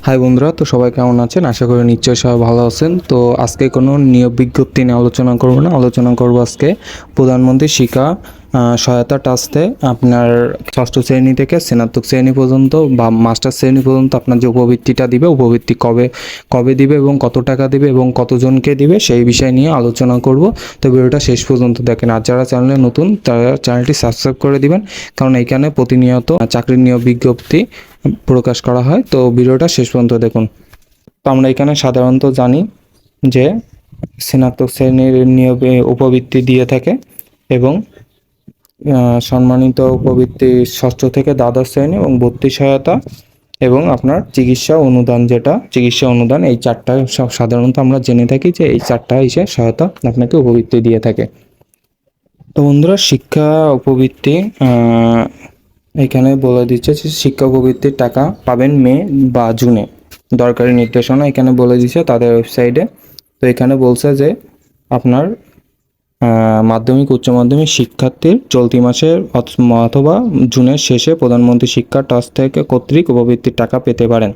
High বন্ধুরা, তো সবাই কেমন আছেন? আশা করি নিশ্চয়ই সবাই ভালো আছেন। তো আজকে কোনো নিয়োগ বিজ্ঞপ্তি নিয়ে আলোচনা করব না, আলোচনা করব আজকে প্রধানমন্ত্রী শিক্ষা সহায়তা ট্রাস্টে আপনার ষষ্ঠ শ্রেণী থেকে স্নাতক শ্রেণী পর্যন্ত বা মাস্টার শ্রেণী পর্যন্ত আপনার যে উপবৃত্তিটা দিবে, উপবৃত্তি কবে কবে দিবে এবং কত টাকা দিবে এবং কতজনকে দিবে সেই বিষয় নিয়ে আলোচনা করব। তো ভিডিওটা শেষ পর্যন্ত দেখেন, আর যারা চ্যানেলে নতুন তারা চ্যানেলটি সাবস্ক্রাইব করে দিবেন, কারণ এইখানে প্রতিনিয়ত চাকরির নিয়োগ বিজ্ঞপ্তি প্রকাশ করা হয়। তো ভিডিওটা শেষ পর্যন্ত দেখুন। তো আমরা এখানে সাধারণত জানি যে স্নাতক শ্রেণীর নিয়োগে উপবৃত্তি দিয়ে থাকে এবং সম্মানিত উপবৃত্তি ষষ্ঠ থেকে দ্বাদশ শ্রেণী এবং ভর্তি সহায়তা এবং আপনার চিকিৎসা অনুদান, যেটা চিকিৎসা অনুদান, এই চারটা সব সাধারণত আমরা জেনে থাকি যে এই চারটা এসে সহায়তা আপনাকে উপবৃত্তি দিয়ে থাকে। তো বন্ধুরা, শিক্ষা উপবৃত্তি এখানে বলে দিচ্ছে যে শিক্ষা উপবৃত্তির টাকা পাবেন মে বা জুনে। দরকারি নির্দেশনা এখানে বলে দিচ্ছে তাদের ওয়েবসাইটে। তো এখানে বলছে যে আপনার মাধ্যমিক উচ্চ মাধ্যমিক শিক্ষার্থীর চলতি মাসের অথবা জুনের শেষে প্রধানমন্ত্রী শিক্ষা ট্রাস্ট থেকে কর্তৃক উপবৃত্তির টাকা পেতে পারেন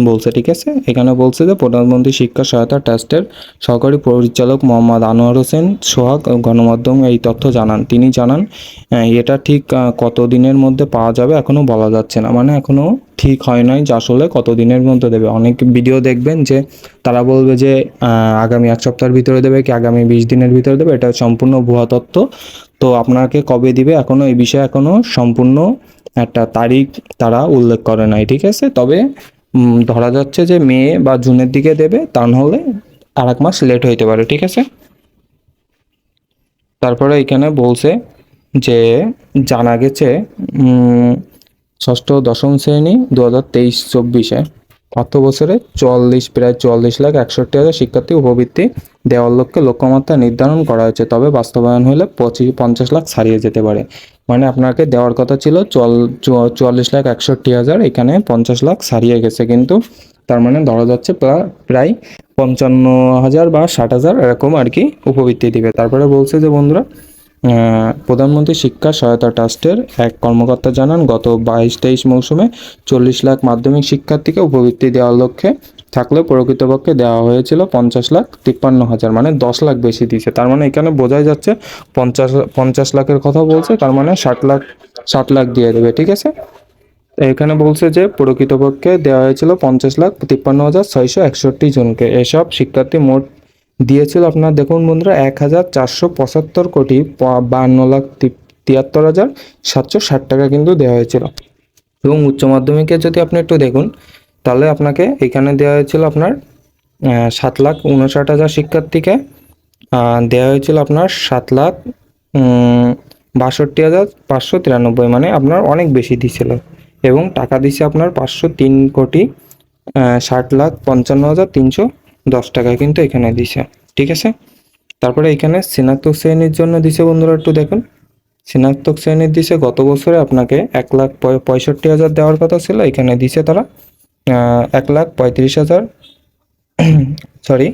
বলছে। ঠিক আছে, এখানে বলছে যে প্রধানমন্ত্রী শিক্ষা সহায়তা ট্রাস্টের সহকারী পরিচালক মোহাম্মদ আনোয়ার হোসেন সোহাগ গণমাধ্যমে এই তথ্য জানান। তিনি জানান এটা ঠিক কত দিনের মধ্যে পাওয়া যাবে এখনও বলা যাচ্ছে না, মানে এখনও ঠিক হয় নাই যে আসলে কত দিনের মধ্যে দেবে। অনেক ভিডিও দেখবেন যে তারা বলবে যে আগামী এক সপ্তাহের ভিতরে দেবে কি আগামী 20 দিনের ভিতরে দেবে, এটা সম্পূর্ণ ভুয়া তথ্য। তো আপনাকে কবে দিবে এখনও এই বিষয়ে এখনও সম্পূর্ণ একটা তারিখ তারা উল্লেখ করে নাই। ঠিক আছে, তবে ধরা যাচ্ছে যে মে বা জুনের দিকে দেবে, তা নাহলে আর এক মাস লেট হইতে পারে। ঠিক আছে, তারপরে এখানে বলছে যে জানা গেছে ষষ্ঠ দশম শ্রেণী 2023-24 অর্থ বছরে প্রায় 44,61,হাজার শিক্ষার্থী উপবৃত্তি দেওয়ার লক্ষ্যে লক্ষ্যমাত্রা নির্ধারণ করা হয়েছে, তবে বাস্তবায়ন হলে 50 লাখ ছাড়িয়ে যেতে পারে। মানে আপনাকে দেওয়ার কথা ছিল 44,61,হাজার, এখানে 50 লাখ ছাড়িয়ে গেছে, কিন্তু তার মানে ধরা যাচ্ছে প্রায় 55,000 বা 60,000 এরকম আর কি উপবৃত্তি দিবে। তারপরে বলছে যে বন্ধুরা, প্রধানমন্ত্রী শিক্ষা সহায়তা ট্রাস্টের এক কর্মকর্তা জানান, গত 22-23 মৌসুমে 40 লাখ মাধ্যমিক শিক্ষার্থীকে উপবৃত্তি দেওয়ার লক্ষ্যে থাকলেও প্রকৃতপক্ষে দেওয়া হয়েছিল 50,53,000, মানে 10 লাখ বেশি দিয়েছে। তার মানে এখানে বোঝাই যাচ্ছে 50 লাখের কথা বলছে, তার মানে 60 লাখ দিয়ে দেবে। ঠিক আছে, এখানে বলছে যে প্রকৃতপক্ষে দেওয়া হয়েছিল 50,53,661 জনকে। এসব শিক্ষার্থী মোট দিয়েছিল আপনার দেখুন বন্ধুরা 1,475,52,73,760 টাকা কিন্তু দেওয়া হয়েছিল। এবং উচ্চ মাধ্যমিকে যদি আপনি একটু দেখুন, তাহলে আপনাকে এখানে দেওয়া হয়েছিল আপনার 7,59,000 শিক্ষার্থীকে দেওয়া হয়েছিল আপনার 7,62,593, মানে আপনার অনেক বেশি দিছিল। এবং টাকা দিছে আপনার 503,60,55,310 টাকা কিন্তু এখানে দিছে। ঠিক আছে, তারপরে এখানে স্নাতক শ্রেণীর জন্য দিছে বন্ধুরা একটু দেখুন। স্নাতক শ্রেণীর দিছে গত বছরে আপনাকে 1,65,000 দেওয়ার কথা ছিল, এখানে দিছে তারা 1,35,000, সরি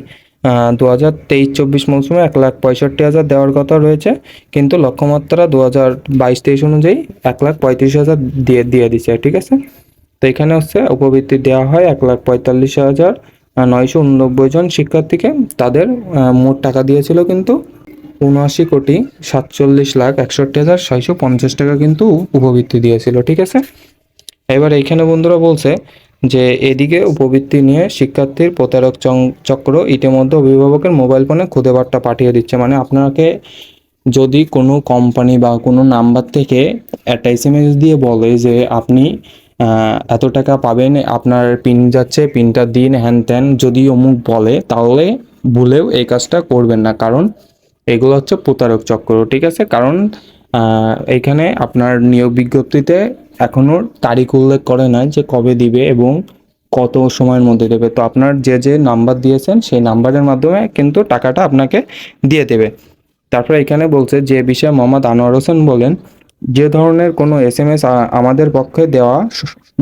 2023-24 মৌসুমে 1,65,000 দেওয়ার কথা রয়েছে, কিন্তু লক্ষ্যমাত্রা 2022-23 অনুযায়ী 1,35,000 দিয়ে দিছে। ঠিক আছে, তো এখানে হচ্ছে উপবৃত্তি দেওয়া হয় 1,45,989 জন শিক্ষার্থীকে। তাদের মোট টাকা দিয়েছিল কিন্তু 79,47,61,650 টাকা কিন্তু উপবৃত্তি দিয়েছিল। ঠিক আছে, এবার এইখানে বন্ধুরা বলছে যে এদিকে উপবৃত্তি নিয়ে শিক্ষার্থীর প্রতারক চক্র ইতিমধ্যে অভিভাবকের মোবাইল ফোনে খুদে বার্তা পাঠিয়ে দিচ্ছে। মানে আপনাকে যদি কোনো কোম্পানি বা কোনো নাম্বার থেকে একটা SMS দিয়ে বলে যে আপনি এত টাকা পাবেন, আপনার পিন যাচ্ছে, পিনটা দিন, হ্যান ত্যান যদি অমুক বলে, তাহলে ভুলেও এই কাজটা করবেন না, কারণ এগুলো হচ্ছে প্রতারক চক্র। ঠিক আছে, কারণ এখানে আপনার নিয়োগ বিজ্ঞপ্তিতে এখনও তারিখ উল্লেখ করে না যে কবে দিবে এবং কত সময়ের মধ্যে দেবে। তো আপনার যে নাম্বার দিয়েছেন সেই নাম্বারের মাধ্যমে কিন্তু টাকাটা আপনাকে দিয়ে দেবে। তারপরে এখানে বলছে যে বিষয়ে মোহাম্মদ আনোয়ার হোসেন বলেন, যে ধরনের কোনো SMS আমাদের পক্ষে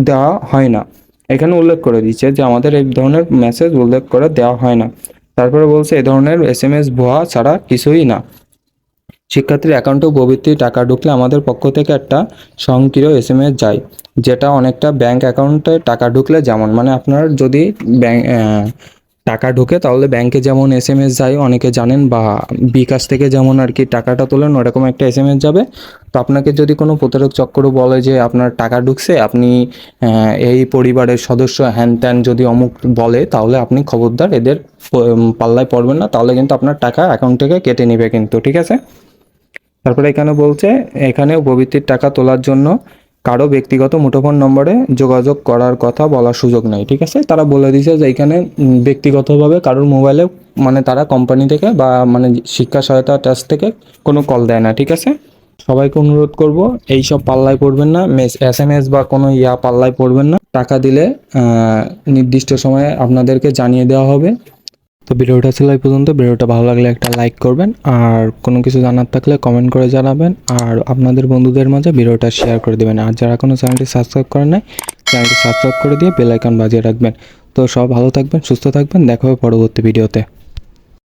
দেওয়া হয় না। এখানে উল্লেখ করে দিচ্ছে যে আমাদের এই ধরনের মেসেজ উল্লেখ করে দেওয়া হয় না। তারপরে বলছে এ ধরনের SMS ভুয়া ছাড়া কিছুই না। শিক্ষার্থীর অ্যাকাউন্টে উপবৃত্তি টাকা ঢুকলে আমাদের পক্ষ থেকে একটা স্বয়ংক্রিয় এসএমএস যায়, যেটা অনেকটা ব্যাংক অ্যাকাউন্টে টাকা ঢুকলে যেমন, মানে আপনার যদি ব্যাংক টাকা ঢোকে তাহলে ব্যাংকে যেমন এসএমএস যায় অনেকে জানেন, বা বিকাশ থেকে যেমন আর কি টাকাটা তোলেন ওরকম একটা এসএমএস যাবে। তো আপনাকে যদি কোনো প্রতারক চক্র বলে যে আপনার টাকা ঢুকছে, আপনি এই পরিবারের সদস্য হ্যান ত্যান যদি অমুক বলে, তাহলে আপনি খবরদার এদের পাল্লায় পড়বেন না, তাহলে কিন্তু আপনার টাকা অ্যাকাউন্ট থেকে কেটে নেবে কিন্তু, ঠিক আছে। তারপরে এখানে বলছে এখানে উপবৃত্তির টাকা তোলার জন্য কারো ব্যক্তিগত মুঠোফোন নম্বরে যোগাযোগ করার কথা বলার সুযোগ নেই, ঠিক আছে। তারা বলে দিয়েছে যে এখানে ব্যক্তিগতভাবে কারোর মোবাইলে, মানে তারা কোম্পানি থেকে বা মানে শিক্ষা সহায়তা ট্রাস্ট থেকে কোনো কল দেয় না, ঠিক আছে। সবাইকে অনুরোধ করব এই সব পাল্লায় পড়বেন না, এসএমএস বা কোনো পাল্লায় পড়বেন না। টাকা দিলে নির্দিষ্ট সময়ে আপনাদেরকে জানিয়ে দেওয়া হবে। তো ভিডিওটা ছিল এই পর্যন্ত। ভিডিওটা ভালো লাগলে একটা লাইক করবেন, আর কোনো কিছু জানার থাকলে কমেন্ট করে জানাবেন, আর আপনাদের বন্ধুদের মাঝে ভিডিওটা শেয়ার করে দেবেন। আর যারা কোনো চ্যানেলটি সাবস্ক্রাইব করেন নাই, চ্যানেলটি সাবস্ক্রাইব করে দিয়ে বেল আইকন বাজিয়ে রাখবেন। তো সব ভালো থাকবেন, সুস্থ থাকবেন, দেখা হবে পরবর্তী ভিডিওতে।